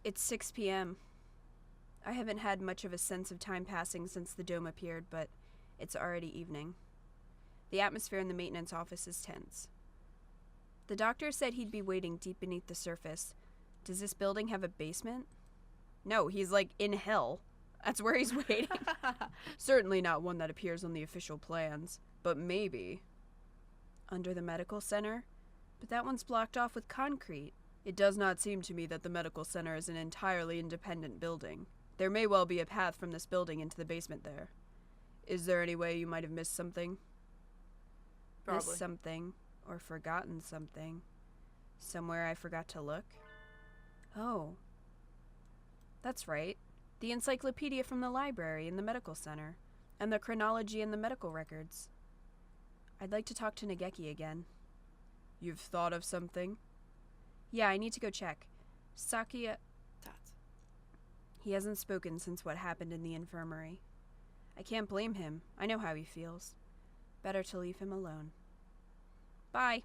It's 6 p.m. I haven't had much of a sense of time passing since the dome appeared, but it's already evening. The atmosphere in the maintenance office is tense. The doctor said he'd be waiting deep beneath the surface. Does this building have a basement? No, he's like in hell. That's where he's waiting. Certainly not one that appears on the official plans, but maybe. Under the medical center? But that one's blocked off with concrete. It does not seem to me that the medical center is an entirely independent building. There may well be a path from this building into the basement there. Is there any way you might have missed something? Probably. Missed something, or forgotten something. Somewhere I forgot to look? Oh. That's right. The encyclopedia from the library in the medical center, and the chronology in the medical records. I'd like to talk to Nageki again. You've thought of something? Yeah, I need to go check. Sakuya... He hasn't spoken since what happened in the infirmary. I can't blame him. I know how he feels. Better to leave him alone. Bye.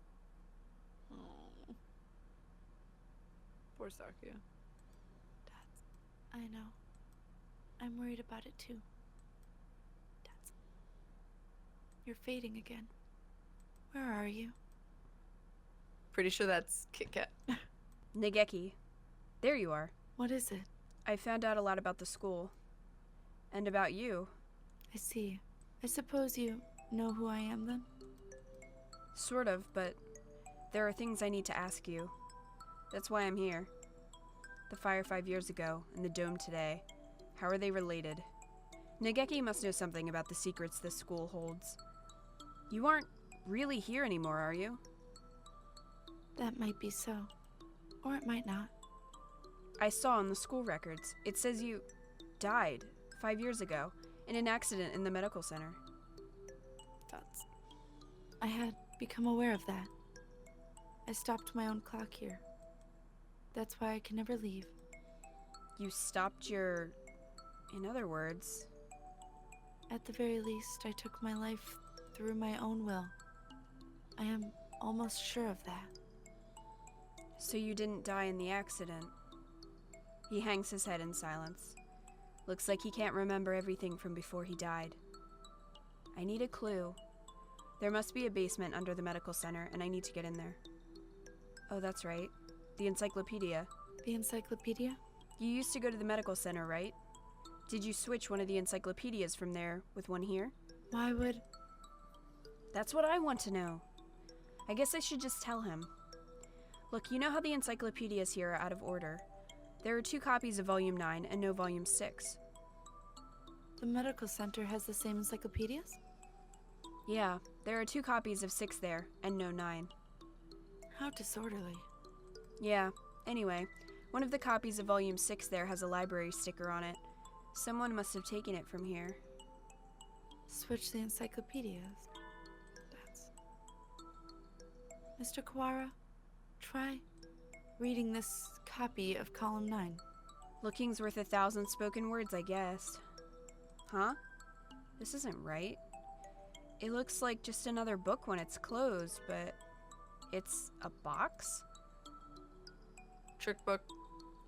Oh. Poor Sakuya. I know. I'm worried about it too. You're fading again. Where are you? Pretty sure that's KitKat. Nageki. There you are. What is it? I found out a lot about the school. And about you. I see. I suppose you know who I am then? Sort of, but there are things I need to ask you. That's why I'm here. The fire 5 years ago, and the dome today. How are they related? Nageki must know something about the secrets this school holds. You aren't really here anymore, are you? That might be so. Or it might not. I saw on the school records. It says you died 5 years ago in an accident in the medical center. I had become aware of that. I stopped my own clock here. That's why I can never leave. You stopped your... In other words... At the very least, I took my life through my own will. I am almost sure of that. So you didn't die in the accident? He hangs his head in silence. Looks like he can't remember everything from before he died. I need a clue. There must be a basement under the medical center, and I need to get in there. Oh, that's right. The encyclopedia. The encyclopedia? You used to go to the medical center, right? Did you switch one of the encyclopedias from there with one here? Why would... That's what I want to know. I guess I should just tell him. Look, you know how the encyclopedias here are out of order. There are 2 copies of Volume 9 and no Volume 6. The medical center has the same encyclopedias? Yeah, there are 2 copies of 6 there and no 9. How disorderly. Yeah, anyway, one of the copies of Volume 6 there has a library sticker on it. Someone must have taken it from here. Switch the encyclopedias. Mr. Kawara, try reading this copy of column 9. Looking's worth 1,000 spoken words, I guess. Huh? This isn't right. It looks like just another book when it's closed, but it's a box? Trick book.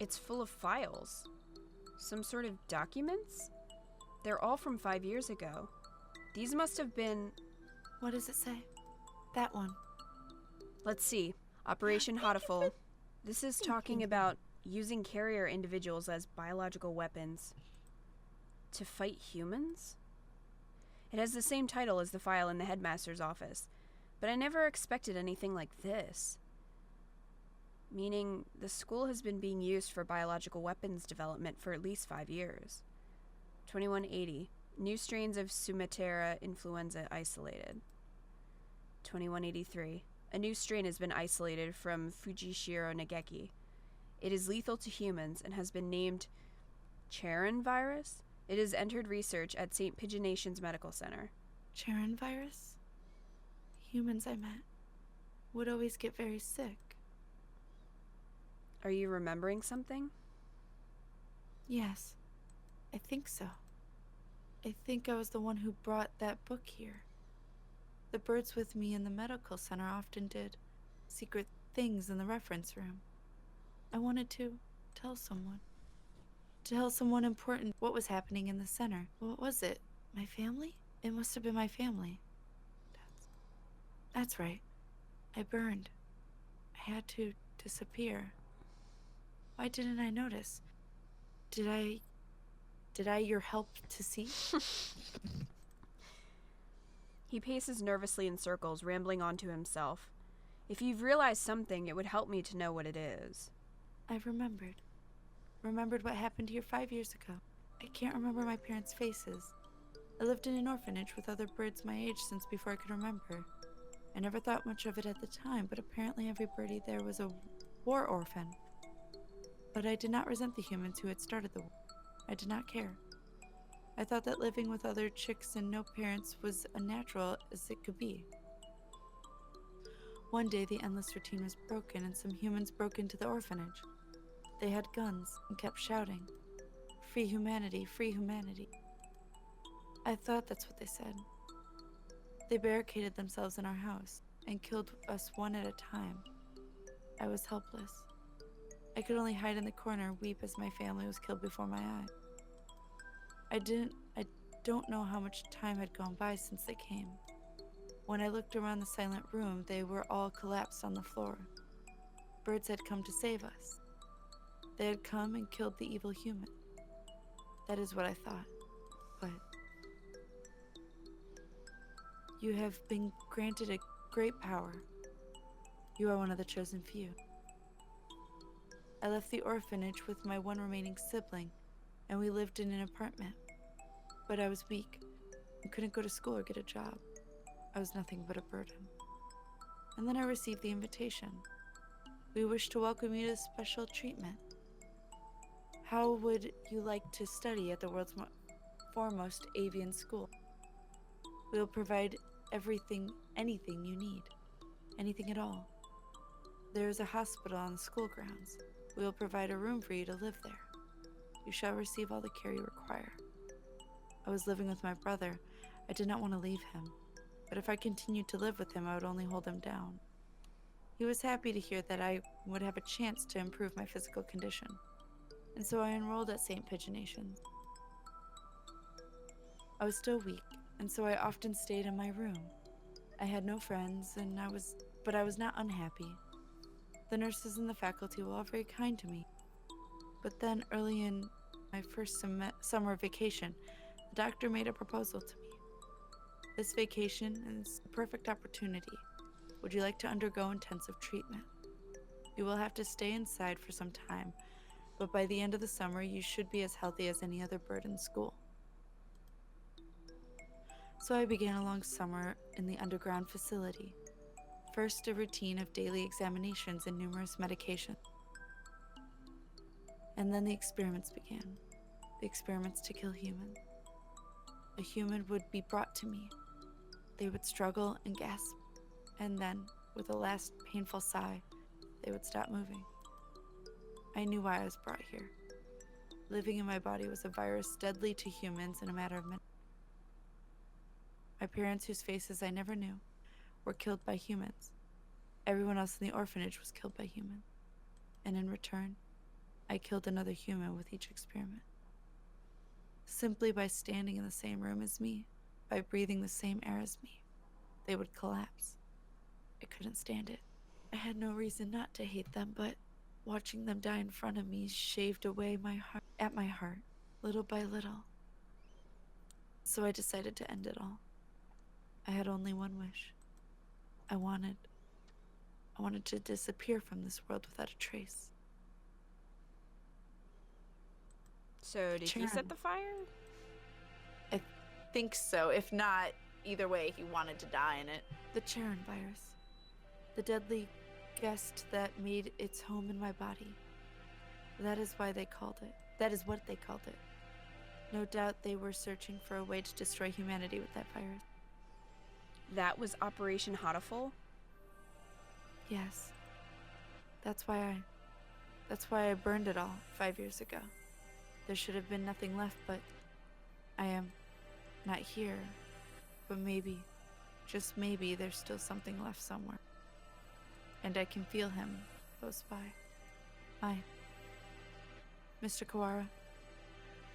It's full of files. Some sort of documents? They're all from 5 years ago. These must have been... What does it say? That one. Let's see. Operation Hatoful. This is talking about using carrier individuals as biological weapons. To fight humans? It has the same title as the file in the headmaster's office, but I never expected anything like this. Meaning, the school has been being used for biological weapons development for at least 5 years. 2180. New strains of Sumatera influenza isolated. 2183. A new strain has been isolated from Fujishiro Nageki. It is lethal to humans and has been named Charon virus. It has entered research at St. Pigeonation's Medical Center. Charon virus? Humans I met would always get very sick. Are you remembering something? Yes, I think so. I think I was the one who brought that book here. The birds with me in the medical center often did secret things in the reference room. I wanted to tell someone. Tell someone important what was happening in the center. What was it? My family? It must have been my family. That's right. I burned. I had to disappear. Why didn't I notice? Did I your help to see? He paces nervously in circles, rambling on to himself. If you've realized something, it would help me to know what it is. I remembered. Remembered what happened here 5 years ago. I can't remember my parents' faces. I lived in an orphanage with other birds my age since before I could remember. I never thought much of it at the time, but apparently every birdie there was a war orphan. But I did not resent the humans who had started the war. I did not care. I thought that living with other chicks and no parents was as natural as it could be. One day the endless routine was broken and some humans broke into the orphanage. They had guns and kept shouting, "Free humanity, free humanity." I thought that's what they said. They barricaded themselves in our house and killed us one at a time. I was helpless. I could only hide in the corner, weep as my family was killed before my eyes. I don't know how much time had gone by since they came. When I looked around the silent room, they were all collapsed on the floor. Birds had come to save us. They had come and killed the evil human. That is what I thought. But you have been granted a great power. You are one of the chosen few. I left the orphanage with my one remaining sibling, and we lived in an apartment. But I was weak and couldn't go to school or get a job. I was nothing but a burden. And then I received the invitation. We wish to welcome you to special treatment. How would you like to study at the world's foremost avian school? We will provide everything, anything you need. Anything at all. There is a hospital on the school grounds. We will provide a room for you to live there. You shall receive all the care you require. I was living with my brother. I did not want to leave him. But if I continued to live with him, I would only hold him down. He was happy to hear that I would have a chance to improve my physical condition. And so I enrolled at St. Pigeonation. I was still weak, and so I often stayed in my room. I had no friends, but I was not unhappy. The nurses and the faculty were all very kind to me. But then, early in my first summer vacation, the doctor made a proposal to me. This vacation is a perfect opportunity. Would you like to undergo intensive treatment? You will have to stay inside for some time, but by the end of the summer, you should be as healthy as any other bird in school. So I began a long summer in the underground facility. First, a routine of daily examinations and numerous medications. And then the experiments began. The experiments to kill humans. A human would be brought to me. They would struggle and gasp, and then, with a last painful sigh, they would stop moving. I knew why I was brought here. Living in my body was a virus deadly to humans in a matter of minutes. My parents, whose faces I never knew, were killed by humans. Everyone else in the orphanage was killed by humans. And in return, I killed another human with each experiment. Simply by standing in the same room as me, by breathing the same air as me, they would collapse. I couldn't stand it. I had no reason not to hate them, but watching them die in front of me shaved away my heart, little by little. So I decided to end it all. I had only one wish. I wanted to disappear from this world without a trace. So did he set the fire? I think so. If not, either way, he wanted to die in it. The Charon virus. The deadly guest that made its home in my body. That is what they called it. No doubt they were searching for a way to destroy humanity with that virus. That was Operation Hatoful? Yes. That's why I burned it all 5 years ago. There should have been nothing left, but I am not here. But maybe, just maybe, there's still something left somewhere. And I can feel him close by. Mr. Kawara,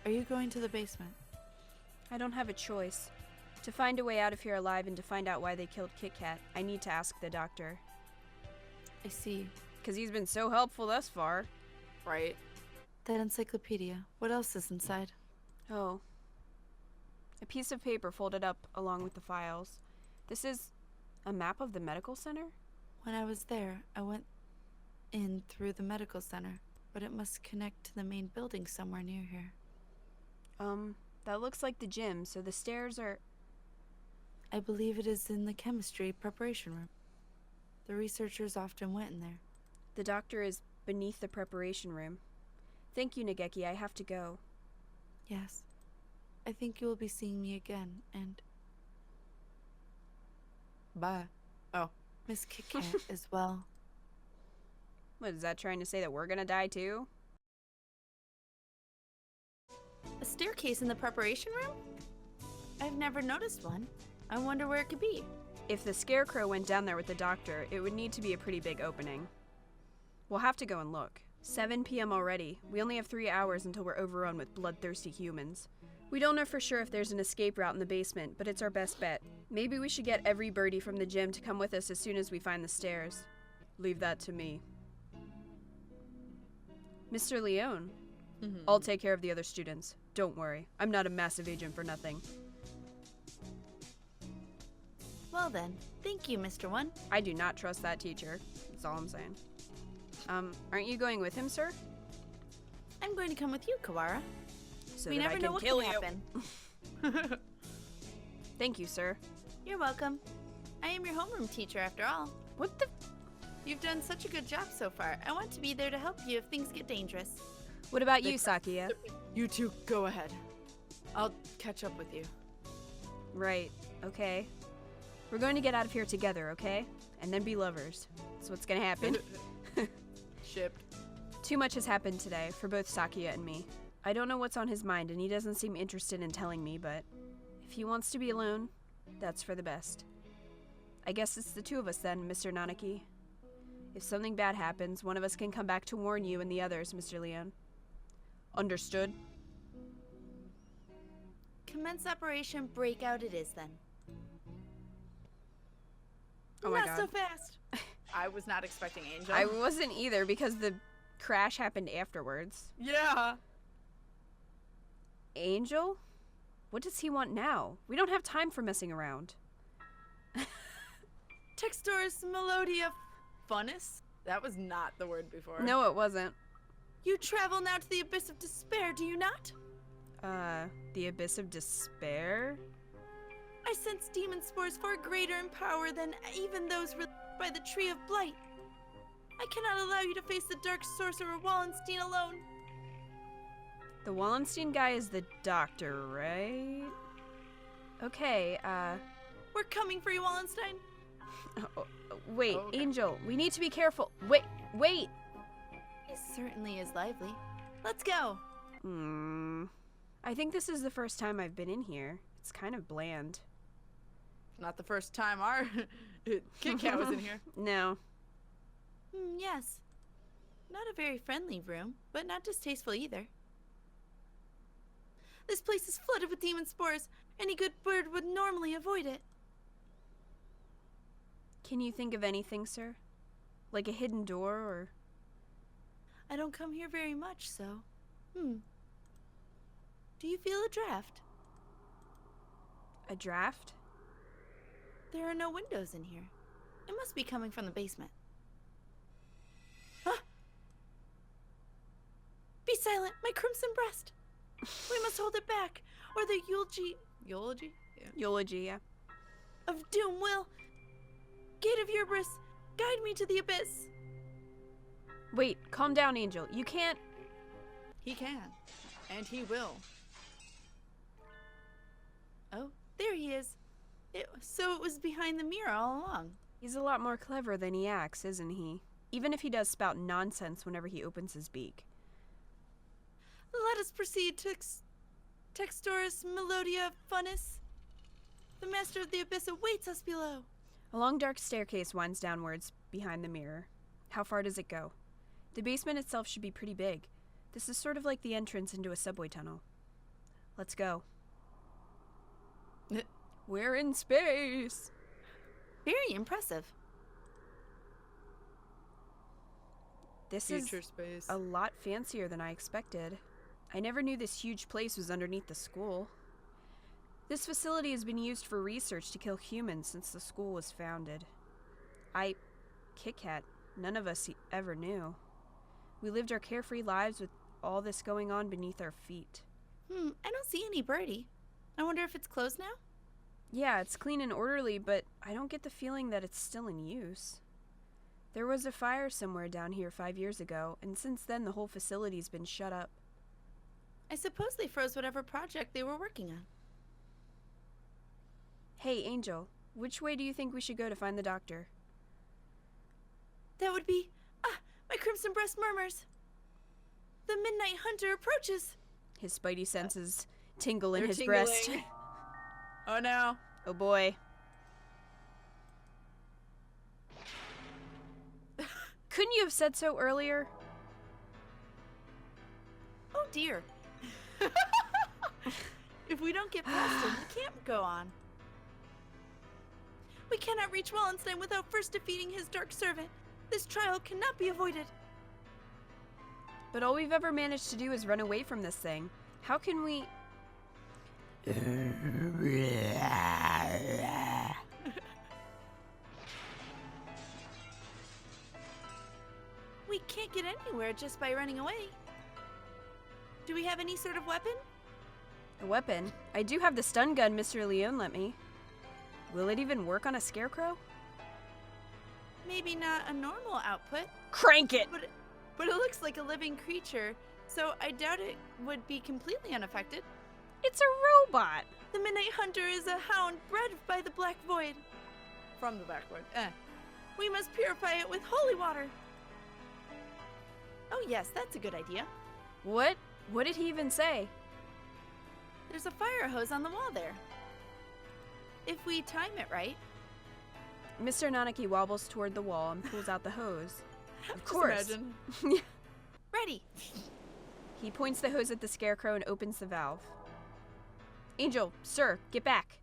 are you going to the basement? I don't have a choice. To find a way out of here alive and to find out why they killed KitKat, I need to ask the doctor. I see. Because he's been so helpful thus far. Right. That encyclopedia. What else is inside? Oh. A piece of paper folded up along with the files. This is a map of the medical center? When I was there, I went in through the medical center, but it must connect to the main building somewhere near here. That looks like the gym, so the stairs are... I believe it is in the chemistry preparation room. The researchers often went in there. The doctor is beneath the preparation room. Thank you, Nageki. I have to go. Yes. I think you will be seeing me again, and... Bye. Oh. Miss KitKat as well. What, is that trying to say that we're gonna die too? A staircase in the preparation room? I've never noticed one. I wonder where it could be. If the Scarecrow went down there with the doctor, it would need to be a pretty big opening. We'll have to go and look. 7 p.m. already. We only have 3 hours until we're overrun with bloodthirsty humans. We don't know for sure if there's an escape route in the basement, but it's our best bet. Maybe we should get every birdie from the gym to come with us as soon as we find the stairs. Leave that to me. Mr. Leone, I'll take care of the other students. Don't worry. I'm not a massive agent for nothing. Well then, thank you, Mr. One. I do not trust that teacher. That's all I'm saying. Aren't you going with him, sir? I'm going to come with you, Kawara. So We that never I know can what kill can you. happen. Thank you, sir. You're welcome. I am your homeroom teacher after all. What the... You've done such a good job so far. I want to be there to help you if things get dangerous. What about you, Sakuya? You two go ahead. I'll catch up with you. Right. Okay. We're going to get out of here together, okay? And then be lovers. That's what's gonna happen. Shipped. Too much has happened today for both Sakuya and me. I don't know what's on his mind, and he doesn't seem interested in telling me, but if he wants to be alone, that's for the best. I guess it's the two of us then, Mr. Nanaki. If something bad happens, one of us can come back to warn you and the others, Mr. Leone. Understood? Commence Operation Breakout it is then. Oh my Not god. so fast. I was not expecting Angel. I wasn't either because the crash happened afterwards. Yeah. Angel? What does he want now? We don't have time for messing around. Textoris Melodia Funnus? That was not the word before. No, it wasn't. You travel now to the Abyss of Despair, do you not? The Abyss of Despair? I sense demon spores far greater in power than even those released by the Tree of Blight. I cannot allow you to face the dark sorcerer Wallenstein alone. The Wallenstein guy is the doctor, right? Okay, We're coming for you, Wallenstein. wait, Okay. Angel, we need to be careful. Wait! He certainly is lively. Let's go. I think this is the first time I've been in here. It's kind of bland. Not the first time our KitKat was in here. No. Yes. Not a very friendly room, but not distasteful either. This place is flooded with demon spores. Any good bird would normally avoid it. Can you think of anything, sir? Like a hidden door or... I don't come here very much, so... Do you feel a draft? a draft? There are no windows in here. It must be coming from the basement. Ah! Be silent, my crimson breast! We must hold it back, or the eulogy Eulogy, yeah. of doom will... Gate of Hubris, guide me to the abyss. Wait, calm down, Angel. You can't... He can. And he will. Oh, there he is. So it was behind the mirror all along. He's a lot more clever than he acts, isn't he? Even if he does spout nonsense whenever he opens his beak. Let us proceed to Textoris Melodia Funnus. The master of the abyss awaits us below. A long dark staircase winds downwards behind the mirror. How far does it go? The basement itself should be pretty big. This is sort of like the entrance into a subway tunnel. Let's go. We're in space! Very impressive. This Future is space. a lot fancier than I expected. I never knew this huge place was underneath the school. This facility has been used for research to kill humans since the school was founded. KitKat, none of us ever knew. We lived our carefree lives with all this going on beneath our feet. I don't see any birdie. I wonder if it's closed now? Yeah, it's clean and orderly, but I don't get the feeling that it's still in use. There was a fire somewhere down here 5 years ago, and since then the whole facility's been shut up. I suppose they froze whatever project they were working on. Hey, Angel, which way do you think we should go to find the doctor? That would be... my crimson breast murmurs. The Midnight Hunter approaches. His spidey senses tingle in They're his tingling. breast. Oh no. Oh boy. Couldn't you have said so earlier? Oh dear. If we don't get past him, we can't go on. We cannot reach Wallenstein without first defeating his dark servant. This trial cannot be avoided. But all we've ever managed to do is run away from this thing. How can we... We can't get anywhere just by running away. Do we have any sort of weapon? A weapon? I do have the stun gun Mr. Leone lent me. Will it even work on a scarecrow? Maybe not a normal output, Crank it! but it looks like a living creature, so I doubt it would be completely unaffected. It's a robot! The Midnight Hunter is a hound bred by the Black Void. From the backward. We must purify it with holy water. Oh yes, that's a good idea. What? What did he even say? There's a fire hose on the wall there. If we time it right. Mr. Nanaki wobbles toward the wall and pulls out the hose. Of Just course. imagine. Ready. He points the hose at the scarecrow and opens the valve. Angel, sir, get back.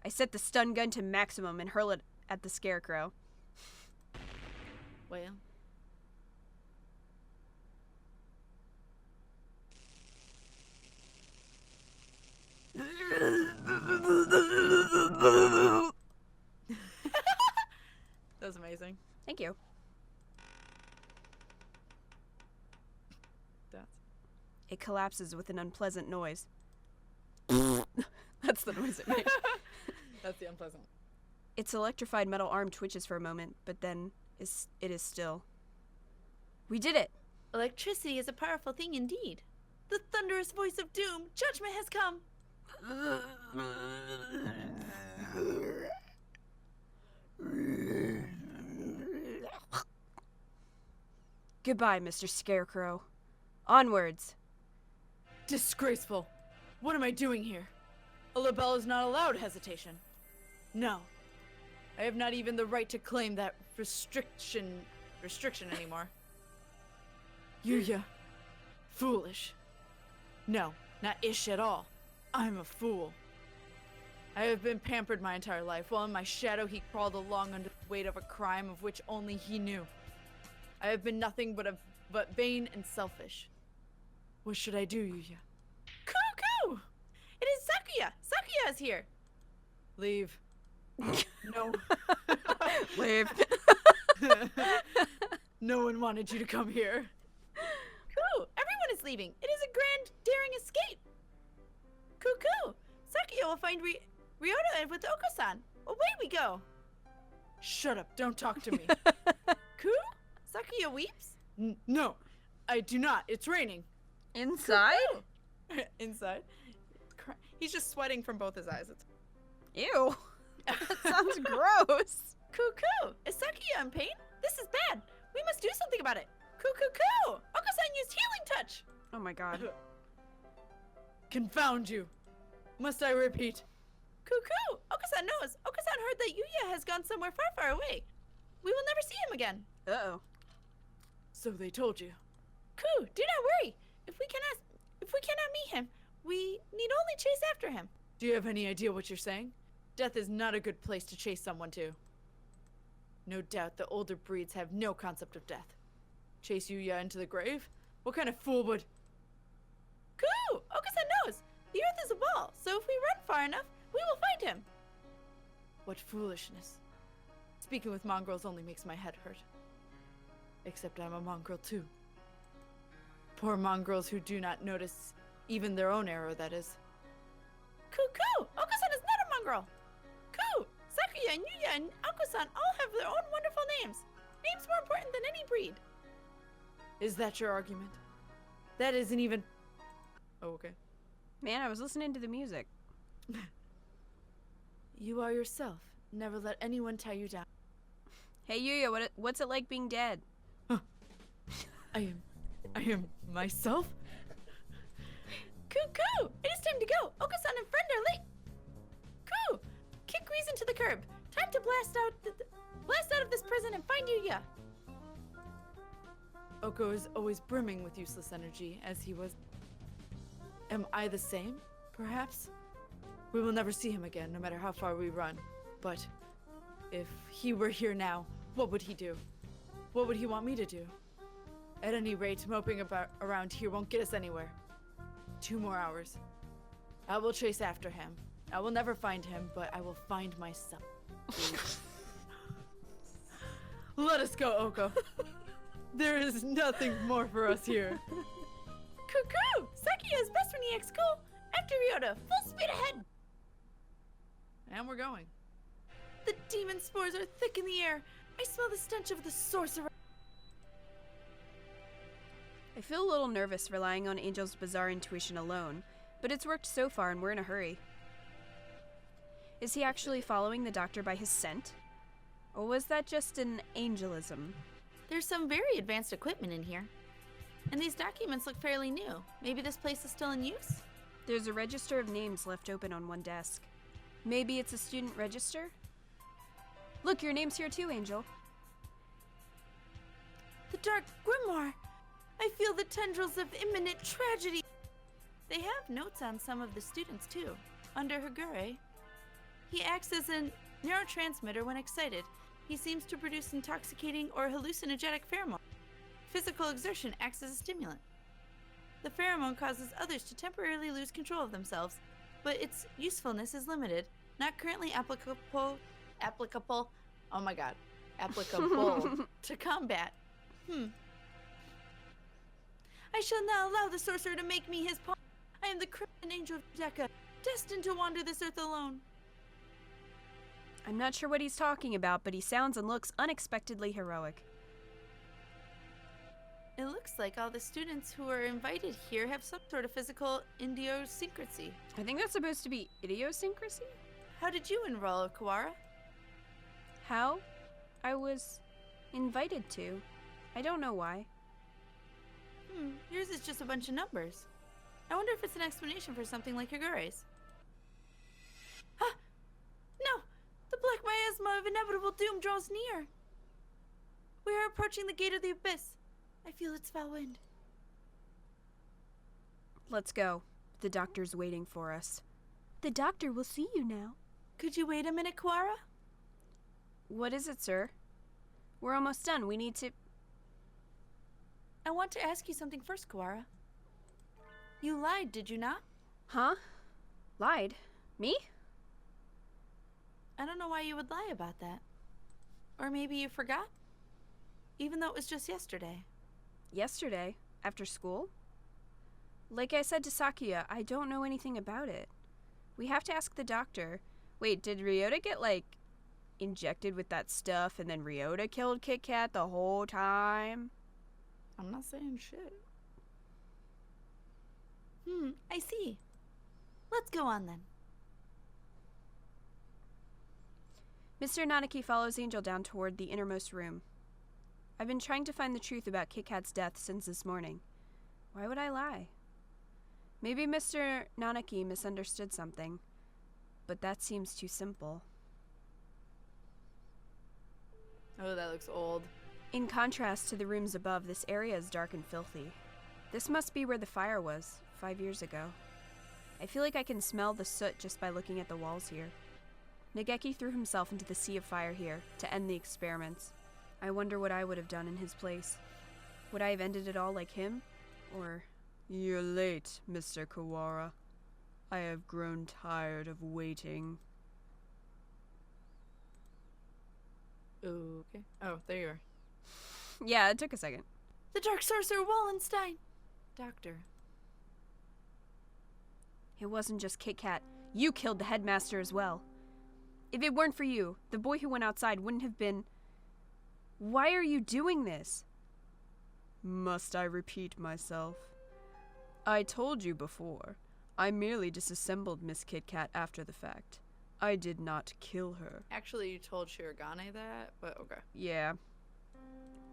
I set the stun gun to maximum and hurl it at the scarecrow. Well. That was amazing. Thank you. That's It collapses with an unpleasant noise. That's the noise it makes. That's the unpleasant. Its electrified metal arm twitches for a moment, but then it is still. We did it! Electricity is a powerful thing indeed. The thunderous voice of doom, judgment has come. Goodbye, Mr. Scarecrow. Onwards. Disgraceful. What am I doing here? A label is not allowed hesitation. No. I have not even the right to claim that restriction anymore. Yuuya. Foolish. No, not ish at all. I'm a fool. I have been pampered my entire life, while in my shadow he crawled along under the weight of a crime of which only he knew. I have been nothing but vain and selfish. What should I do, Yuuya? Cuckoo! It is Sakuya! Sakuya is here! Leave. No. Leave. No one wanted you to come here. Cuckoo! Everyone is leaving! It is a grand, daring escape! Cuckoo! Sakuya will find Ryouta with Okosan! Away we go! Shut up, don't talk to me. Coo? Sakuya weeps? No, I do not. It's raining. Inside? Inside. He's just sweating from both his eyes. Ew. That sounds gross. Cuckoo! Is Sakuya in pain? This is bad! We must do something about it! Cuckoo! Okosan used healing touch! Oh my god. Confound you. Must I repeat? Cuckoo! Okosan knows! Okosan heard that Yuuya has gone somewhere far, far away. We will never see him again. Uh-oh. So they told you. Coo! Do not worry! if we cannot meet him, we need only chase after him. Do you have any idea what you're saying? Death is not a good place to chase someone to. No doubt the older breeds have no concept of death. Chase Yuuya into the grave? What kind of fool would... Coo! Okosan knows! The earth is a ball, so if we run far enough, we will find him. What foolishness. Speaking with mongrels only makes my head hurt. Except I'm a mongrel too. Poor mongrels who do not notice even their own error, that is. Coo! Okosan is not a mongrel! Coo! Sakuya and Yuuya and Okosan all have their own wonderful names. Names more important than any breed. Is that your argument? That isn't even... Oh, okay. Man, I was listening to the music. You are yourself. Never let anyone tie you down. Hey, Yuuya, what's it like being dead? Huh. I am myself? Coo! It is time to go! Okosan and friend are late! Coo! Kick reason to the curb! Time to blast out of this prison and find Yuuya! Oko is always brimming with useless energy, as he was. Am I the same, perhaps? We will never see him again, no matter how far we run. But if he were here now, what would he do? What would he want me to do? At any rate, moping around here won't get us anywhere. 2 more hours. I will chase after him. I will never find him, but I will find myself. Let us go, Oko. There is nothing more for us here. Cuckoo! Sakuya is best when he acts cool. After Ryouta, full speed ahead. And we're going. The demon spores are thick in the air. I smell the stench of the sorcerer. I feel a little nervous relying on Angel's bizarre intuition alone, but it's worked so far and we're in a hurry. Is he actually following the doctor by his scent? Or was that just an angelism? There's some very advanced equipment in here. And these documents look fairly new. Maybe this place is still in use? There's a register of names left open on one desk. Maybe it's a student register? Look, your name's here too, Angel. The Dark Grimoire! I feel the tendrils of imminent tragedy! They have notes on some of the students too. Under Higure, he acts as a neurotransmitter when excited. He seems to produce intoxicating or hallucinogenic pheromone. Physical exertion acts as a stimulant. The pheromone causes others to temporarily lose control of themselves, but its usefulness is limited, not currently applicable to combat. I shall not allow the sorcerer to make me his pawn. I am the crimson angel of Deka, destined to wander this earth alone. I'm not sure what he's talking about, but he sounds and looks unexpectedly heroic. It looks like all the students who are invited here have some sort of physical idiosyncrasy. I think that's supposed to be idiosyncrasy? How did you enroll, Kawara? How? I was invited to. I don't know why. Yours is just a bunch of numbers. I wonder if it's an explanation for something like Higure's. No! The black miasma of inevitable doom draws near. We are approaching the gate of the abyss. I feel its foul wind. Let's go. The doctor's waiting for us. The doctor will see you now. Could you wait a minute, Kawara? What is it, sir? We're almost done. We need to... I want to ask you something first, Kawara. You lied, did you not? Huh? Lied? Me? I don't know why you would lie about that. Or maybe you forgot? Even though it was just yesterday. Yesterday? After school? Like I said to Sakuya, I don't know anything about it. We have to ask the doctor. Wait, did Ryouta get, injected with that stuff and then Ryouta killed KitKat the whole time? I'm not saying shit. I see. Let's go on then. Mr. Nanaki follows Angel down toward the innermost room. I've been trying to find the truth about KitKat's death since this morning. Why would I lie? Maybe Mr. Nanaki misunderstood something, but that seems too simple. Oh, that looks old. In contrast to the rooms above, this area is dark and filthy. This must be where the fire was, 5 years ago. I feel like I can smell the soot just by looking at the walls here. Nageki threw himself into the sea of fire here to end the experiments. I wonder what I would have done in his place. Would I have ended it all like him? Or... You're late, Mr. Kawara. I have grown tired of waiting. Okay. Oh, there you are. Yeah, it took a second. The Dark Sorcerer Wallenstein! Doctor. It wasn't just KitKat. You killed the headmaster as well. If it weren't for you, the boy who went outside wouldn't have been... Why are you doing this? Must I repeat myself? I told you before. I merely disassembled Miss KitKat after the fact. I did not kill her. Actually, you told Shirogane that, but okay. Yeah.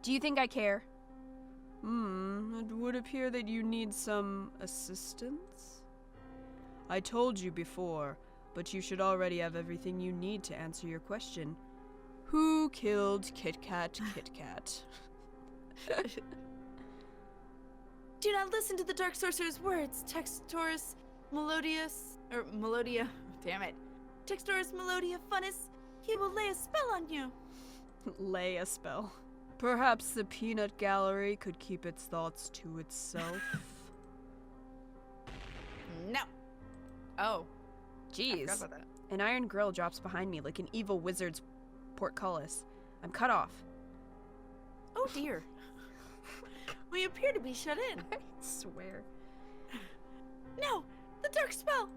Do you think I care? It would appear that you need some assistance? I told you before, but you should already have everything you need to answer your question. Who killed KitKat? Do not listen to the Dark Sorcerer's words, Textorus Melodia. Damn it. Textorus Melodia Funis. He will lay a spell on you. Lay a spell. Perhaps the peanut gallery could keep its thoughts to itself. No. Oh. I Jeez. forgot about that. An iron grill drops behind me like an evil wizard's portcullis. I'm cut off. Oh dear. We appear to be shut in. I swear. No! The dark spell!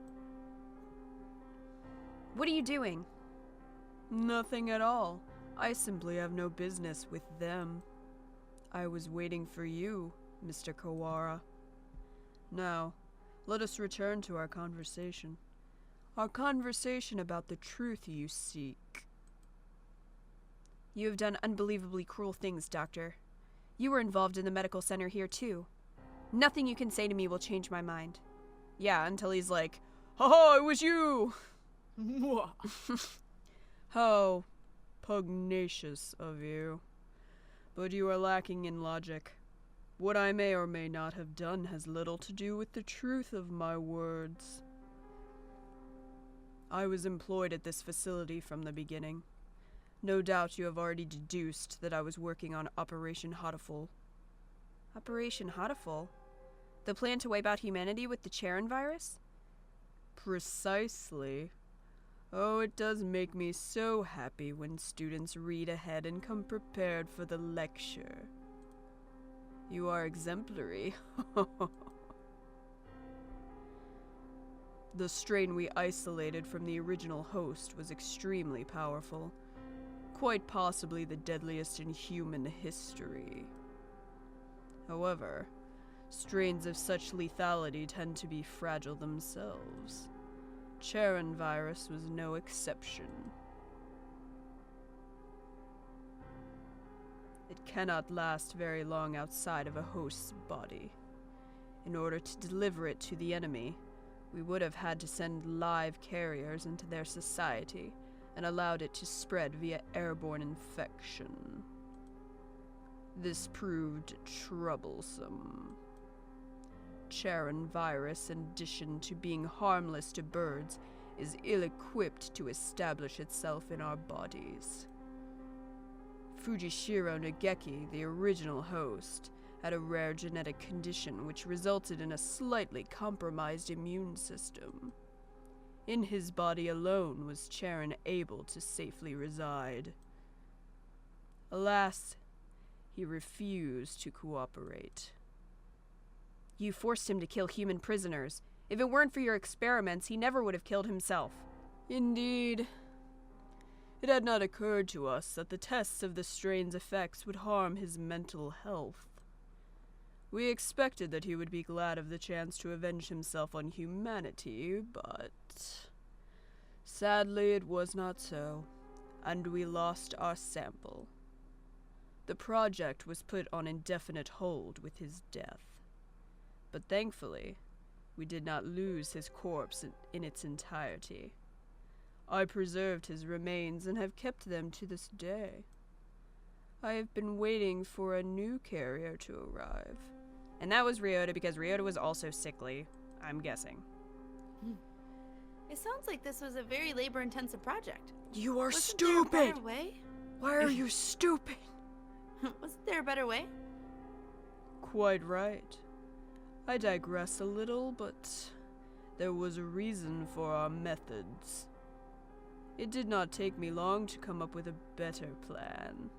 What are you doing? Nothing at all. I simply have no business with them. I was waiting for you, Mr. Kawara. Now, let us return to our conversation. Our conversation about the truth you seek. You have done unbelievably cruel things, Doctor. You were involved in the medical center here, too. Nothing you can say to me will change my mind. Yeah, until he's like, "Ha-ha, it was you!" How pugnacious of you. But you are lacking in logic. What I may or may not have done has little to do with the truth of my words. I was employed at this facility from the beginning. No doubt you have already deduced that I was working on Operation Hatoful. Operation Hatoful? The plan to wipe out humanity with the Charon virus? Precisely. Oh, it does make me so happy when students read ahead and come prepared for the lecture. You are exemplary. The strain we isolated from the original host was extremely powerful. Quite possibly the deadliest in human history. However, strains of such lethality tend to be fragile themselves. Charon virus was no exception. It cannot last very long outside of a host's body. In order to deliver it to the enemy, we would have had to send live carriers into their society and allowed it to spread via airborne infection. This proved troublesome. Charon virus, in addition to being harmless to birds, is ill-equipped to establish itself in our bodies. Fujishiro Nageki, the original host, had a rare genetic condition which resulted in a slightly compromised immune system. In his body alone was Charon able to safely reside. Alas, he refused to cooperate. You forced him to kill human prisoners. If it weren't for your experiments, he never would have killed himself. Indeed. It had not occurred to us that the tests of the strain's effects would harm his mental health. We expected that he would be glad of the chance to avenge himself on humanity, but sadly it was not so, and we lost our sample. The project was put on indefinite hold with his death. But thankfully, we did not lose his corpse in its entirety. I preserved his remains and have kept them to this day. I have been waiting for a new carrier to arrive, And that was Ryouta because Ryouta was also sickly, I'm guessing. It sounds like this was a very labor-intensive project. You are Wasn't there a stupid! better way? Why are you stupid? Wasn't there a better way? Quite right. I digress a little, but there was a reason for our methods. It did not take me long to come up with a better plan.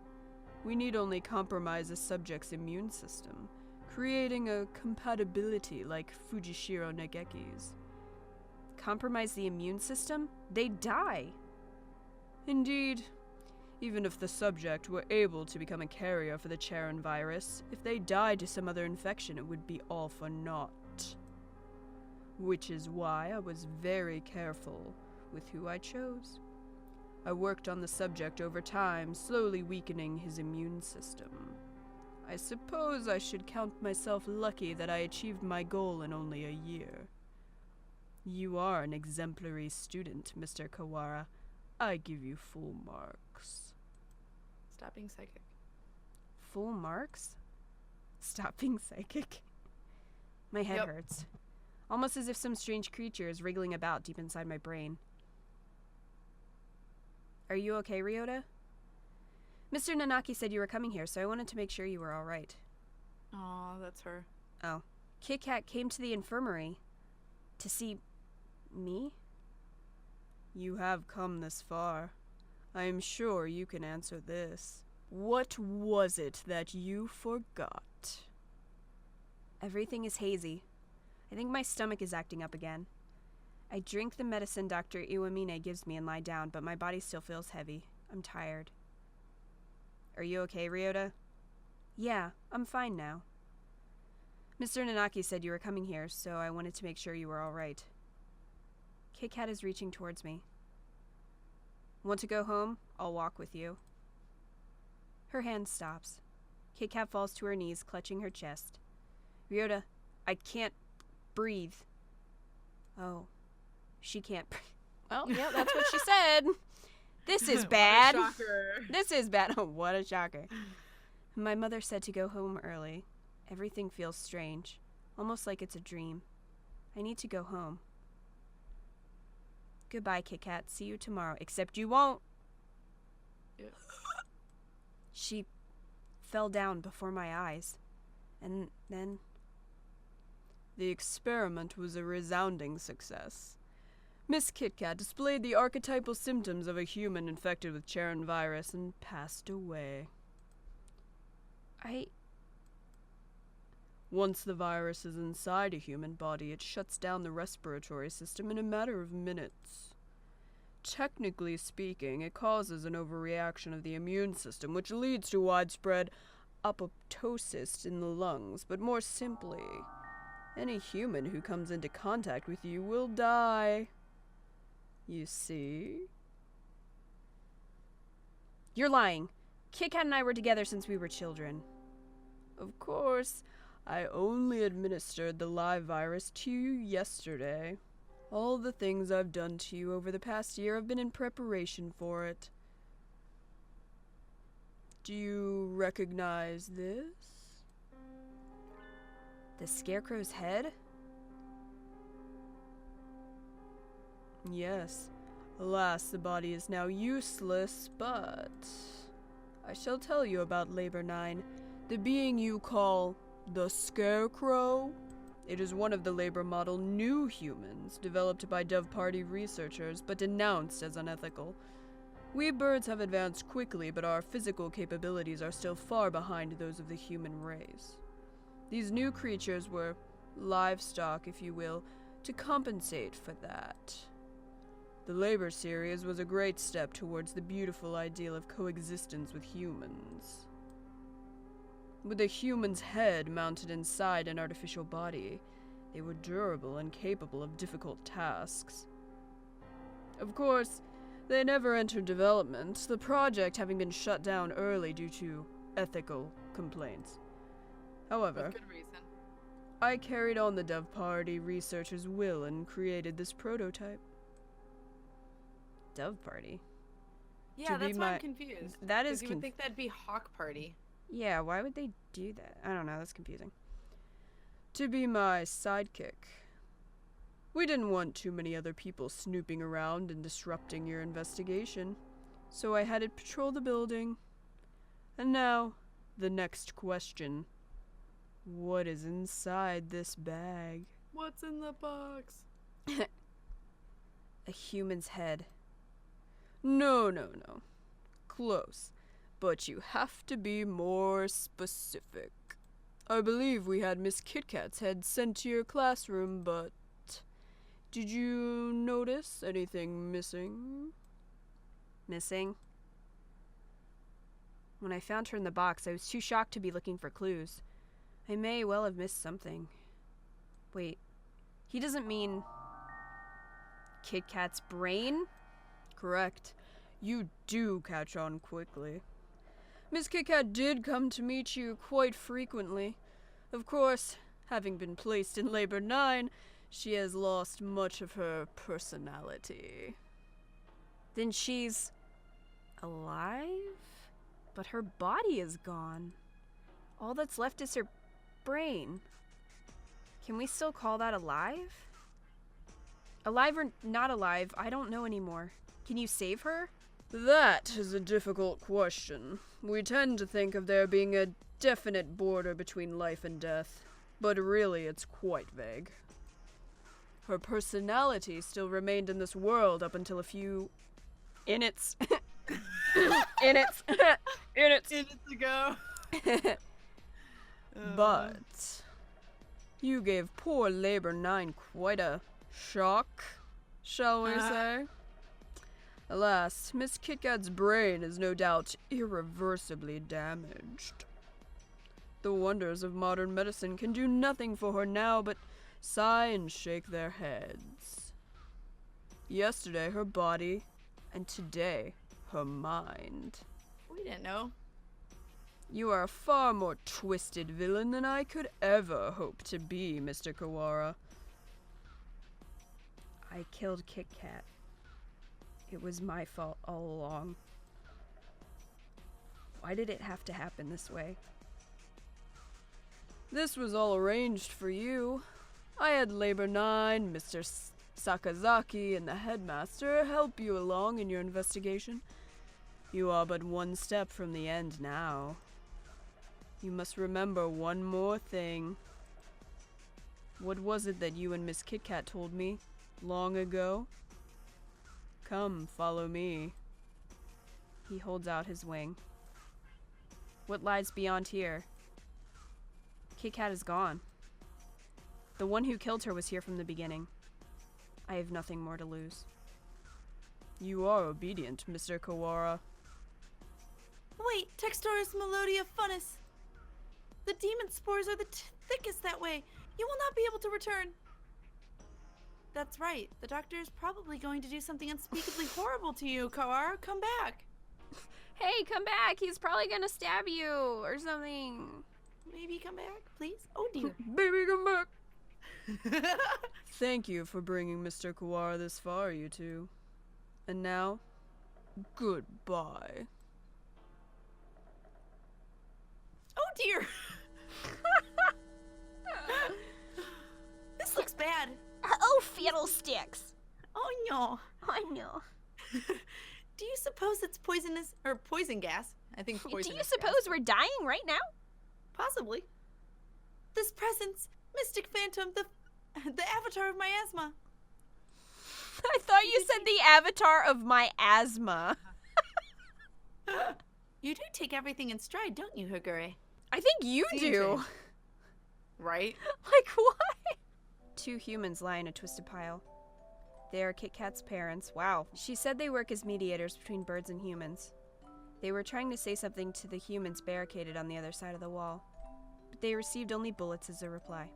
We need only compromise a subject's immune system, creating a compatibility like Fujishiro Nageki's. Compromise the immune system? They die! Indeed. Even if the subject were able to become a carrier for the Charon virus, if they died to some other infection, it would be all for naught. Which is why I was very careful with who I chose. I worked on the subject over time, slowly weakening his immune system. I suppose I should count myself lucky that I achieved my goal in only a year. You are an exemplary student, Mr. Kawara. I give you full marks. Stop being psychic. Full marks? Stop being psychic. My head hurts. Almost as if some strange creature is wriggling about deep inside my brain. Are you okay, Ryouta? Mr. Nanaki said you were coming here, so I wanted to make sure you were alright. Aw, that's her. Oh. KitKat came to the infirmary to see me? You have come this far. I am sure you can answer this. What was it that you forgot? Everything is hazy. I think my stomach is acting up again. I drink the medicine Dr. Iwamine gives me and lie down, but my body still feels heavy. I'm tired. Are you okay, Ryouta? Yeah, I'm fine now. Mr. Nanaki said you were coming here, so I wanted to make sure you were alright. KitKat is reaching towards me. Want to go home? I'll walk with you. Her hand stops. KitKat falls to her knees, clutching her chest. Ryouta, I can't breathe. Oh, she can't breathe. Well, yeah, that's what she said. This is bad. What a shocker. This is bad. Oh, what a shocker. My mother said to go home early. Everything feels strange, almost like it's a dream. I need to go home. Goodbye, KitKat. See you tomorrow. Except you won't. Yeah. She fell down before my eyes. And then... The experiment was a resounding success. Miss KitKat displayed the archetypal symptoms of a human infected with Charon virus and passed away. Once the virus is inside a human body, it shuts down the respiratory system in a matter of minutes. Technically speaking, it causes an overreaction of the immune system, which leads to widespread apoptosis in the lungs. But more simply, any human who comes into contact with you will die. You see? You're lying. KitKat and I were together since we were children. Of course, I only administered the live virus to you yesterday. All the things I've done to you over the past year have been in preparation for it. Do you recognize this? The Scarecrow's head? Yes. Alas, the body is now useless, but... I shall tell you about Labor 9, the being you call the Scarecrow. It is one of the Labor Model new humans, developed by Dove Party researchers, but denounced as unethical. We birds have advanced quickly, but our physical capabilities are still far behind those of the human race. These new creatures were livestock, if you will, to compensate for that. The Labor series was a great step towards the beautiful ideal of coexistence with humans. With a human's head mounted inside an artificial body, they were durable and capable of difficult tasks. Of course, they never entered development, the project having been shut down early due to ethical complaints. However, With good reason. I carried on the Dove Party researchers' will and created this prototype. Dove Party? Yeah, To be that's why my- I'm confused. That is 'Cause you would think that'd be Hawk Party. Yeah, why would they do that? I don't know, that's confusing. To be my sidekick. We didn't want too many other people snooping around and disrupting your investigation, so I had it patrol the building. And now, the next question. What is inside this bag? What's in the box? A human's head. No. Close. But you have to be more specific. I believe we had Miss KitKat's head sent to your classroom, but did you notice anything missing? Missing? When I found her in the box, I was too shocked to be looking for clues. I may well have missed something. Wait, he doesn't mean KitKat's brain? Correct. You do catch on quickly. Miss KitKat did come to meet you quite frequently. Of course, having been placed in Labor 9, she has lost much of her personality. Then she's alive? But her body is gone. All that's left is her brain. Can we still call that alive? Alive or not alive, I don't know anymore. Can you save her? That is a difficult question. We tend to think of there being a definite border between life and death, but really it's quite vague. Her personality still remained in this world up until a few minutes ago. But you gave poor Labor 9 quite a shock, shall we say? Alas, Miss KitKat's brain is no doubt irreversibly damaged. The wonders of modern medicine can do nothing for her now but sigh and shake their heads. Yesterday, her body, and today, her mind. We didn't know. You are a far more twisted villain than I could ever hope to be, Mr. Kawara. I killed KitKat. It was my fault all along. Why did it have to happen this way? This was all arranged for you. I had Labor 9, Mr. Sakazaki, and the headmaster help you along in your investigation. You are but one step from the end now. You must remember one more thing. What was it that you and Miss KitKat told me long ago? Come, follow me. He holds out his wing. What lies beyond here? KitKat is gone. The one who killed her was here from the beginning. I have nothing more to lose. You are obedient, Mr. Kawara. Wait, Textoris Melodia Funis. The demon spores are the thickest that way. You will not be able to return. That's right. The doctor is probably going to do something unspeakably horrible to you, Kawara. Come back. Hey, come back. He's probably gonna stab you or something. Maybe come back, please. Oh dear. Baby, come back. Thank you for bringing Mr. Kawara this far, you two. And now, goodbye. Oh dear. This looks bad. Oh, fiddlesticks. Oh no. I know. Do you suppose it's poisonous or poison gas? I think poisonous. Do you suppose we're dying right now? Possibly. This presence, Mystic Phantom, the avatar of my asthma. I thought you said the avatar of my asthma. You do take everything in stride, don't you, Higure? I think you do. Right? Like, why? Two humans lie in a twisted pile. They are KitKat's parents. Wow. She said they work as mediators between birds and humans. They were trying to say something to the humans barricaded on the other side of the wall, but they received only bullets as a reply.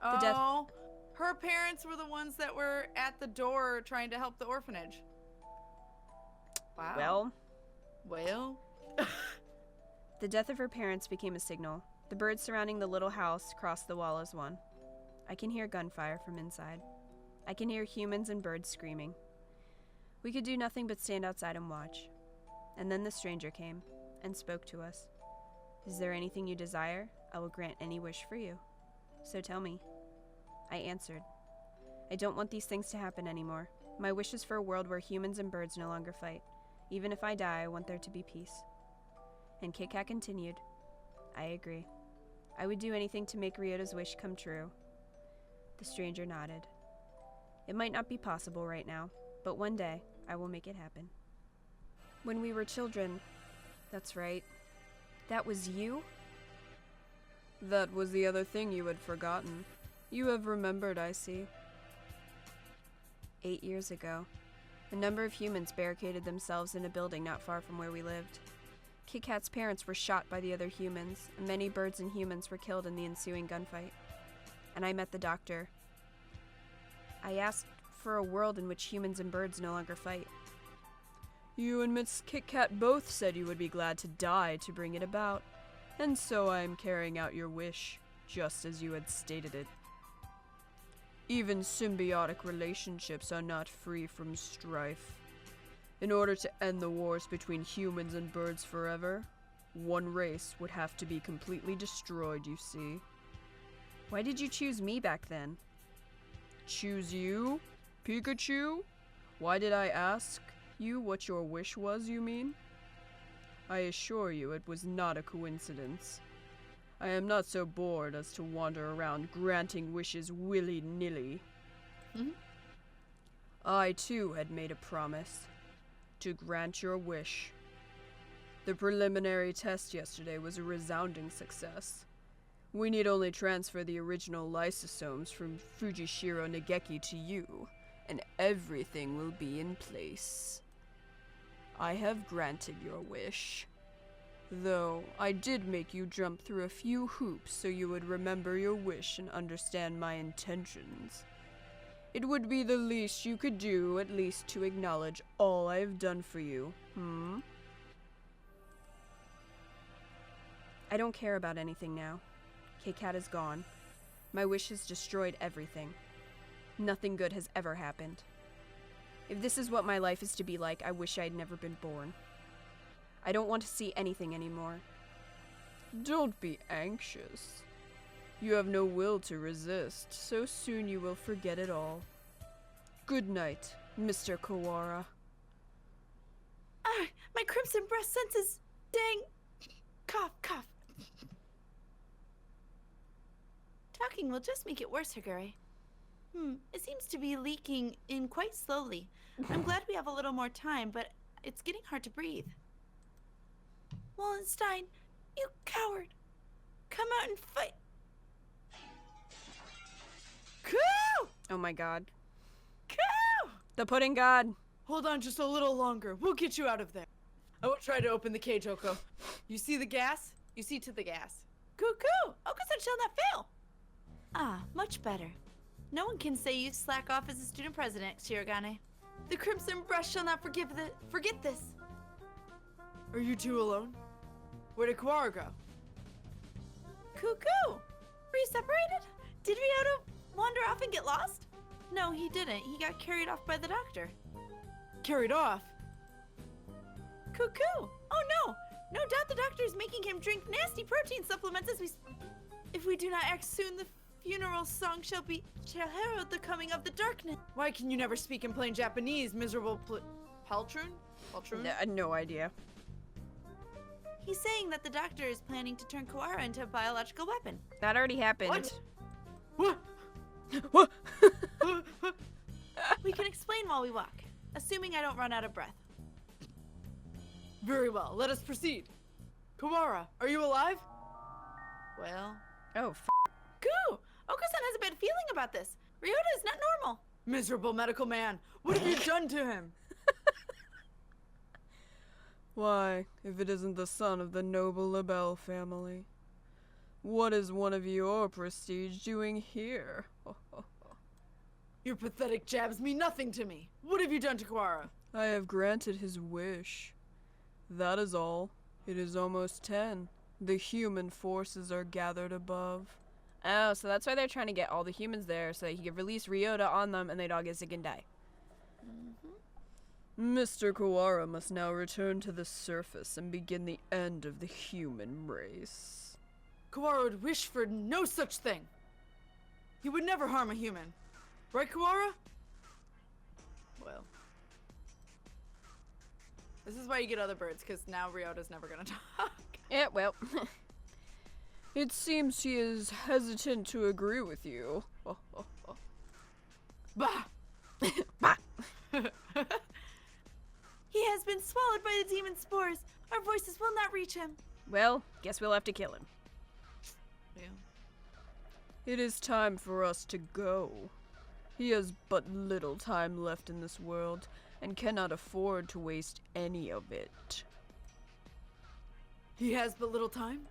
Oh, her parents were the ones that were at the door trying to help the orphanage. Wow. Well. The death of her parents became a signal. The birds surrounding the little house crossed the wall as one. I can hear gunfire from inside. I can hear humans and birds screaming. We could do nothing but stand outside and watch. And then the stranger came and spoke to us. Is there anything you desire? I will grant any wish for you. so tell me. I answered. I don't want these things to happen anymore. My wish is for a world where humans and birds no longer fight. Even if I die, I want there to be peace. And KitKat continued. I agree. I would do anything to make Ryota's wish come true. The stranger nodded. It might not be possible right now, but one day, I will make it happen. When we were children, that's right. That was you? That was the other thing you had forgotten. You have remembered, I see. 8 years ago, a number of humans barricaded themselves in a building not far from where we lived. KitKat's parents were shot by the other humans, and many birds and humans were killed in the ensuing gunfight. And I met the doctor. I asked for a world in which humans and birds no longer fight. You and Miss KitKat both said you would be glad to die to bring it about, and so I am carrying out your wish, just as you had stated it. Even symbiotic relationships are not free from strife. In order to end the wars between humans and birds forever, one race would have to be completely destroyed, you see. Why did you choose me back then? Choose you? Pikachu? Why did I ask you what your wish was, you mean? I assure you it was not a coincidence. I am not so bored as to wander around granting wishes willy-nilly. I, too, had made a promise. To grant your wish. The preliminary test yesterday was a resounding success. We need only transfer the original lysosomes from Fujishiro Nageki to you, and everything will be in place. I have granted your wish. Though, I did make you jump through a few hoops so you would remember your wish and understand my intentions. It would be the least you could do, at least to acknowledge all I have done for you, I don't care about anything now. KitKat is gone. My wish has destroyed everything. Nothing good has ever happened. If this is what my life is to be like, I wish I had never been born. I don't want to see anything anymore. Don't be anxious. You have no will to resist, so soon you will forget it all. Good night, Mr. Kawara. Ah, my crimson breast senses. Dang. Cough, cough. Talking will just make it worse, Higure. It seems to be leaking in quite slowly. I'm glad we have a little more time, but it's getting hard to breathe. Wallenstein, you coward! Come out and fight! Coo! Oh my god. Coo! The pudding god! Hold on just a little longer. We'll get you out of there. I will try to open the cage, Oko. You see the gas? You see to the gas. Cuckoo! Okosan shall not fail! Ah, much better. No one can say you slack off as a student president, Shirogane. The Crimson Brush shall not forget this. Are you two alone? Where did Kawara go? Cuckoo! Were you separated? Did Ryouta wander off and get lost? No, he didn't. He got carried off by the doctor. Carried off? Cuckoo! Oh no! No doubt the doctor is making him drink nasty protein supplements as if we do not act soon, the funeral song shall herald the coming of the darkness. Why can you never speak in plain Japanese, miserable Paltroon? Paltroon? No idea. He's saying that the doctor is planning to turn Kawara into a biological weapon. That already happened. What? What? We can explain while we walk, assuming I don't run out of breath. Very well, let us proceed. Kawara, are you alive? Well... Oh, Goo! Okosan has a bad feeling about this. Ryouta is not normal. Miserable medical man, what have you done to him? Why, if it isn't the son of the noble Labelle family? What is one of your prestige doing here? Your pathetic jabs mean nothing to me. What have you done to Kawara? I have granted his wish. That is all. It is almost 10. The human forces are gathered above. Oh, so that's why they're trying to get all the humans there so that he can release Ryouta on them and they'd all get sick and die. Mr. Kawara must now return to the surface and begin the end of the human race. Kawara would wish for no such thing. He would never harm a human. Right, Kawara? Well. This is why you get other birds, because now Ryota's never gonna talk. Yeah, well. It seems he is hesitant to agree with you. Bah! Bah! He has been swallowed by the demon spores. Our voices will not reach him. Well, guess we'll have to kill him. Yeah. It is time for us to go. He has but little time left in this world, and cannot afford to waste any of it. He has but little time?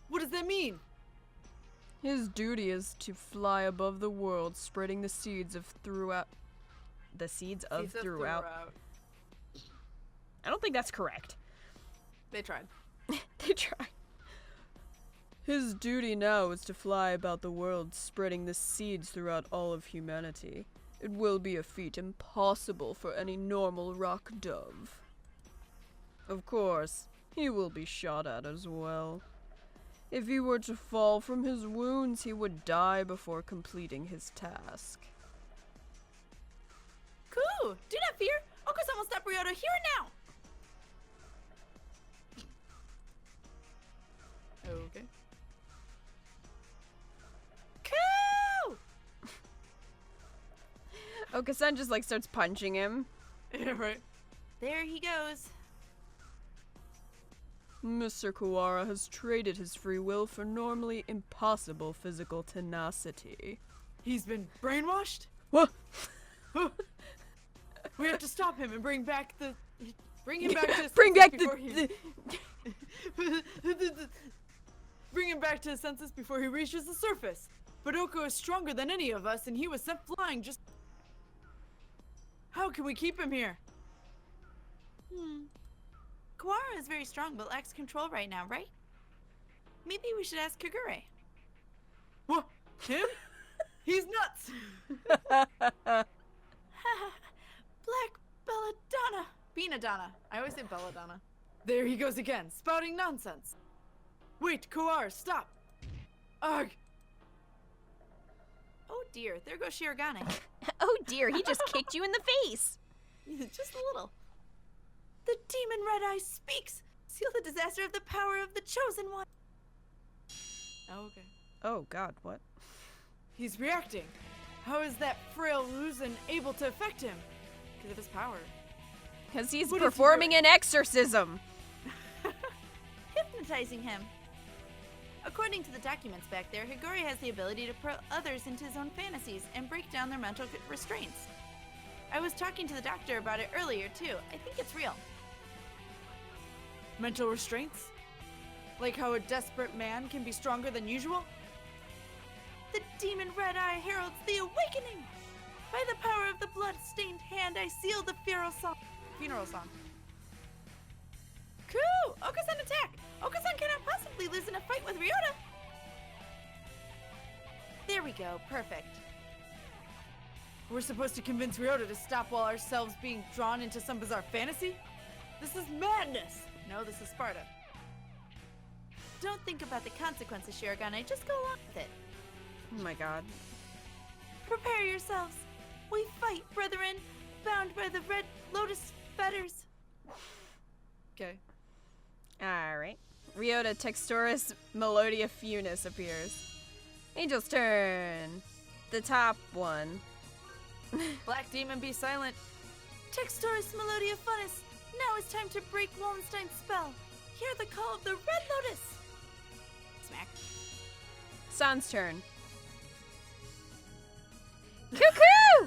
What does that mean? His duty is to fly above the world, spreading the seeds of throughout. The seeds of throughout. I don't think that's correct. They tried. They tried. His duty now is to fly about the world, spreading the seeds throughout all of humanity. It will be a feat impossible for any normal rock dove. Of course, he will be shot at as well. If he were to fall from his wounds, he would die before completing his task. Cool! Do not fear! Okosan will stop Ryouta here and now! Okay. Cool! Okosan just like starts punching him. Yeah, right. There he goes. Mr. Kawara has traded his free will for normally impossible physical tenacity. He's been brainwashed? What? We have to stop him and bring him back to his Bring senses back before bring him back to his senses before he reaches the surface. But Oko is stronger than any of us, and he was sent flying just... How can we keep him here? Kawara is very strong but lacks control right now, right? Maybe we should ask Higure. What? Him? He's nuts! Black Belladonna. Beanadonna. I always say Belladonna. There he goes again, spouting nonsense. Wait, Kawara, stop! Ugh! Oh dear, there goes Shirogane. Oh dear, he just kicked you in the face! Just a little. The demon Red Eye speaks! Seal the disaster of the power of the Chosen One! Oh, okay. Oh god, what? He's reacting. How is that frail Ruzan able to affect him? Because of his power. Because he's What is he performing doing? an exorcism! Hypnotizing him. According to the documents back there, Higure has the ability to pull others into his own fantasies and break down their mental restraints. I was talking to the doctor about it earlier, too. I think it's real. Mental restraints? Like how a desperate man can be stronger than usual? The demon Red Eye heralds the awakening! By the power of the blood-stained hand, I seal the funeral song. Cool! Okosan attack! Okosan cannot possibly lose in a fight with Ryouta! There we go, perfect. We're supposed to convince Ryouta to stop while ourselves being drawn into some bizarre fantasy? This is madness! No, this is Sparta. Don't think about the consequences, Shirogane. Just go along with it. Oh my god. Prepare yourselves. We fight, brethren, bound by the red lotus fetters. Okay. Alright. Ryouta Texturis Melodia Funis appears. Angel's turn. The top one. Black demon, be silent. Textoris Melodia Funis. Now it's time to break Wallenstein's spell. Hear the call of the red lotus. Smack. San's turn. Cuckoo!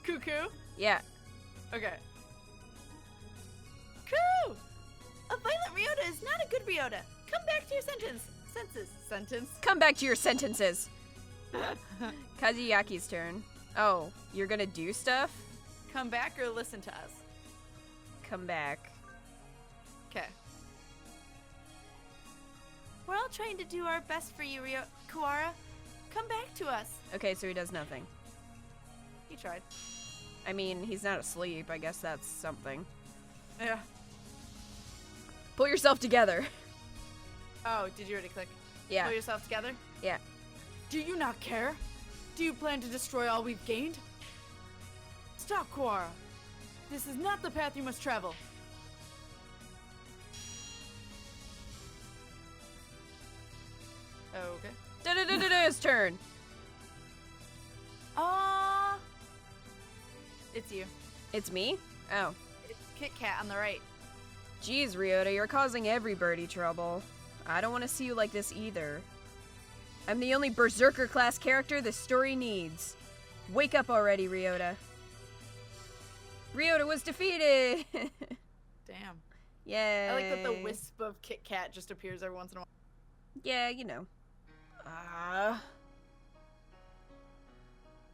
Cuckoo? Yeah. Okay. Coo! A violent Ryouta is not a good Ryouta. Come back to your senses. Come back to your sentences. Kazuyaki's turn. Oh, you're gonna do stuff? Come back or listen to us? Come back. Okay. We're all trying to do our best for you, Kawara. Come back to us. Okay, so he does nothing. He tried. I mean, he's not asleep. I guess that's something. Yeah. Pull yourself together. Oh, did you already click? Yeah. Pull yourself together? Yeah. Do you not care? Do you plan to destroy all we've gained? Stop, Kawara. This is not the path you must travel. Okay. Da-da-da-da-da's turn. It's you. It's me? Oh. It's KitKat on the right. Jeez, Ryouta, you're causing every birdie trouble. I don't want to see you like this either. I'm the only Berserker-class character this story needs. Wake up already, Ryouta. Ryouta was defeated! Damn. Yay. I like that the wisp of KitKat just appears every once in a while. Yeah, you know.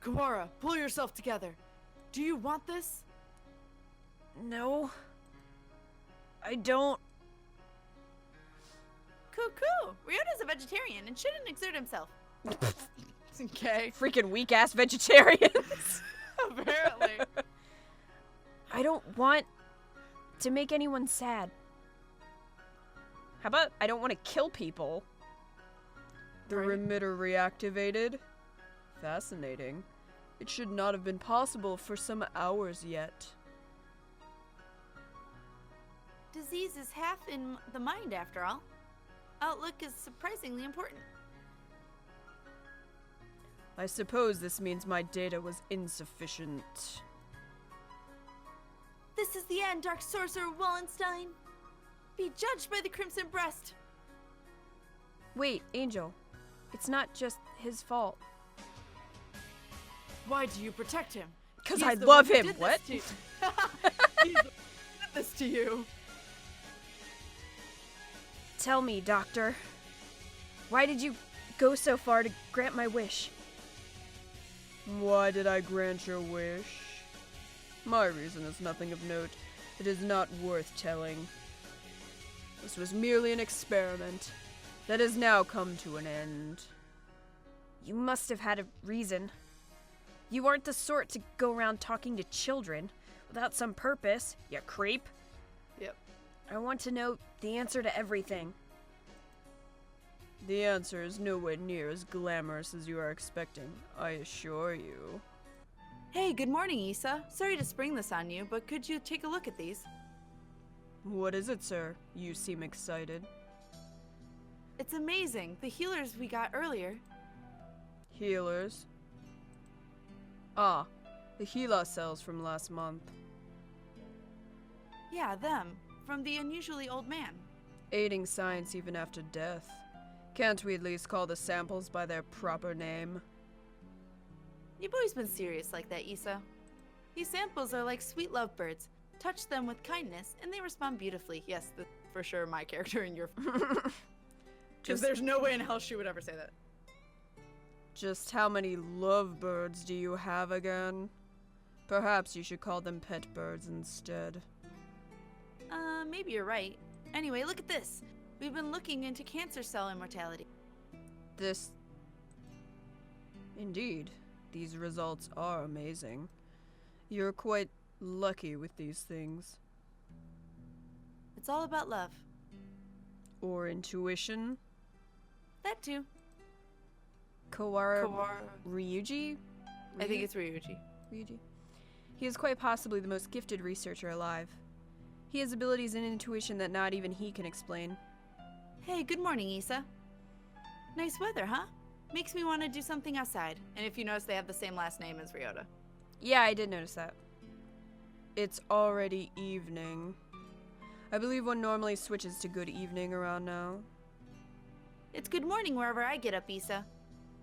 Kawara, pull yourself together. Do you want this? No. I don't. Cuckoo! Ryouta's a vegetarian and shouldn't exert himself. Okay. Freaking weak-ass vegetarians. Apparently. I don't want to make anyone sad. How about I don't want to kill people? The Right. remitter reactivated? Fascinating. It should not have been possible for some hours yet. Disease is half in the mind, after all. Outlook is surprisingly important. I suppose this means my data was insufficient. This is the end, Dark Sorcerer Wallenstein. Be judged by the Crimson Breast. Wait, Angel. It's not just his fault. Why do you protect him? Because He's I the love one who him. did this What? to you. He's the one who did this to you. Tell me, Doctor. Why did you go so far to grant my wish? Why did I grant your wish? My reason is nothing of note. It is not worth telling. This was merely an experiment that has now come to an end. You must have had a reason. You aren't the sort to go around talking to children without some purpose, you creep. Yep. I want to know the answer to everything. The answer is nowhere near as glamorous as you are expecting, I assure you. Hey, good morning, Issa. Sorry to spring this on you, but could you take a look at these? What is it, sir? You seem excited. It's amazing. The healers we got earlier. Healers? Ah, the Gila cells from last month. Yeah, them. From the unusually old man. Aiding science even after death. Can't we at least call the samples by their proper name? You've always been serious like that, Issa. These samples are like sweet lovebirds. Touch them with kindness, and they respond beautifully. Yes, that's for sure my character in your... Because Just, there's no way in hell she would ever say that. just how many lovebirds do you have again? Perhaps you should call them pet birds instead. Maybe you're right. Anyway, look at this. We've been looking into cancer cell immortality. This... Indeed, these results are amazing. You're quite lucky with these things. It's all about love. Or intuition? That too. Kawara... Kawara. Ryuji? I think it's Ryuji. Ryuji. He is quite possibly the most gifted researcher alive. He has abilities and intuition that not even he can explain. Hey, good morning, Issa. Nice weather, huh? Makes me want to do something outside. And if you notice, they have the same last name as Ryouta. Yeah, I did notice that. It's already evening. I believe one normally switches to good evening around now. It's good morning wherever I get up, Issa.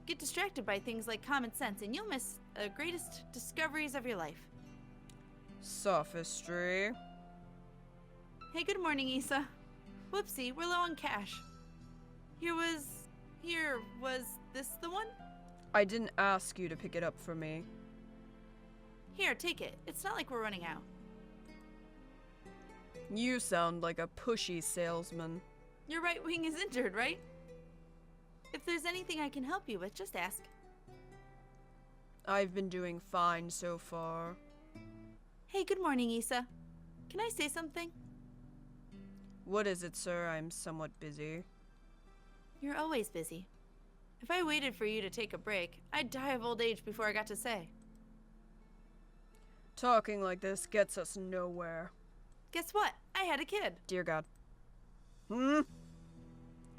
Get distracted by things like common sense and you'll miss the greatest discoveries of your life. Sophistry. Hey, good morning, Issa. Whoopsie, we're low on cash. Here was this the one? I didn't ask you to pick it up for me. Here, take it. It's not like we're running out. You sound like a pushy salesman. Your right wing is injured, right? If there's anything I can help you with, just ask. I've been doing fine so far. Hey, good morning, Issa. Can I say something? What is it, sir? I'm somewhat busy. You're always busy. If I waited for you to take a break, I'd die of old age before I got to say. Talking like this gets us nowhere. Guess what? I had a kid. Dear God.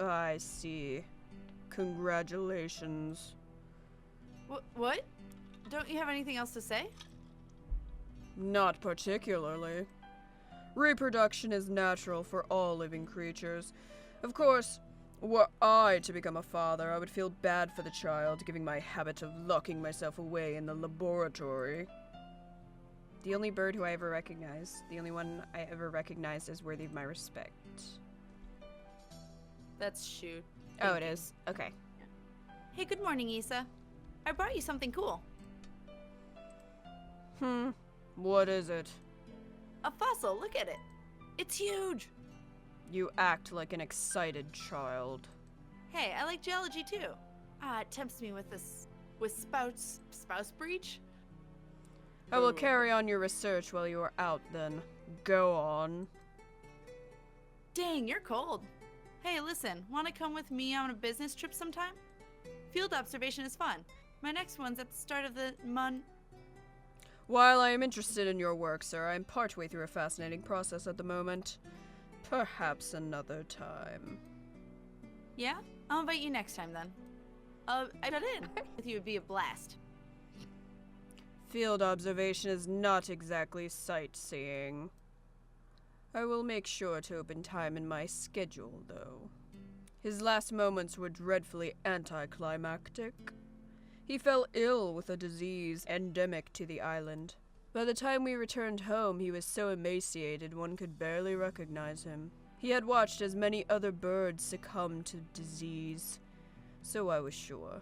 I see. Congratulations. What? Don't you have anything else to say? Not particularly. Reproduction is natural for all living creatures. Of course, were I to become a father, I would feel bad for the child, given my habit of locking myself away in the laboratory. The only bird who I ever recognized, the only one I ever recognized as worthy of my respect. That's Shuu. Oh, it is? Okay. Hey, good morning, Issa. I brought you something cool. What is it? A fossil, look at it. It's huge. You act like an excited child. Hey, I like geology too. It tempts me with this, spouse breach. I will carry on your research while you are out then. Go on. Dang, you're cold. Hey, listen, wanna come with me on a business trip sometime? Field observation is fun. My next one's at the start of the While I am interested in your work, sir, I am partway through a fascinating process at the moment. Perhaps another time. Yeah? I'll invite you next time then. I got in. With you would be a blast. Field observation is not exactly sightseeing. I will make sure to open time in my schedule, though. His last moments were dreadfully anticlimactic. He fell ill with a disease endemic to the island. By the time we returned home, he was so emaciated one could barely recognize him. He had watched as many other birds succumb to disease, so I was sure.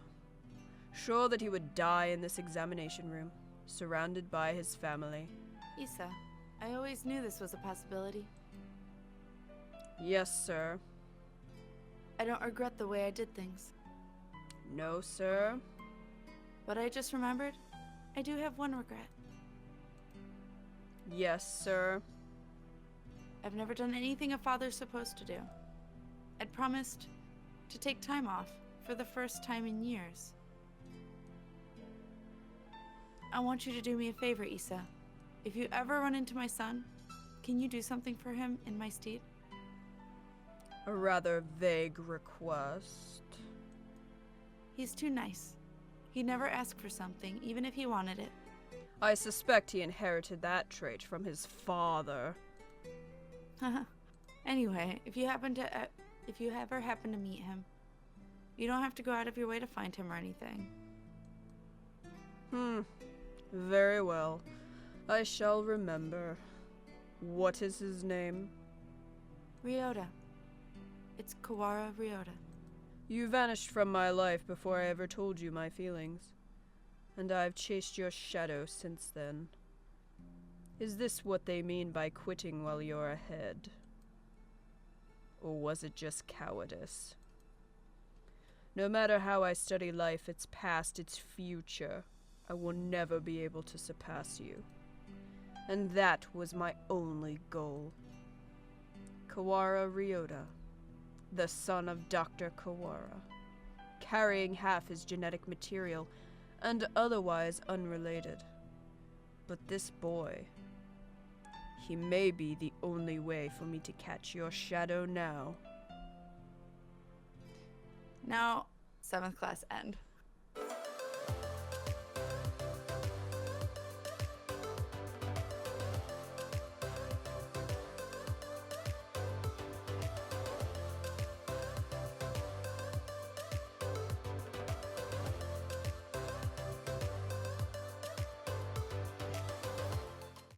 Sure that he would die in this examination room, surrounded by his family. Issa, I always knew this was a possibility. Yes, sir. I don't regret the way I did things. No, sir. But I just remembered, I do have one regret. Yes, sir. I've never done anything a father's supposed to do. I'd promised to take time off for the first time in years. I want you to do me a favor, Issa. If you ever run into my son, can you do something for him in my stead? A rather vague request. He's too nice. He'd never ask for something, even if he wanted it. I suspect he inherited that trait from his father. Anyway, if you ever happen to meet him, you don't have to go out of your way to find him or anything. Very well. I shall remember. What is his name? Ryouta. It's Kawara Ryouta. You vanished from my life before I ever told you my feelings, and I've chased your shadow since then. Is this what they mean by quitting while you're ahead? Or was it just cowardice? No matter how I study life, its past, its future, I will never be able to surpass you. And that was my only goal. Kawara Ryouta, the son of Dr. Kawara, carrying half his genetic material and otherwise unrelated. But this boy, he may be the only way for me to catch your shadow now. Now, 7th class end.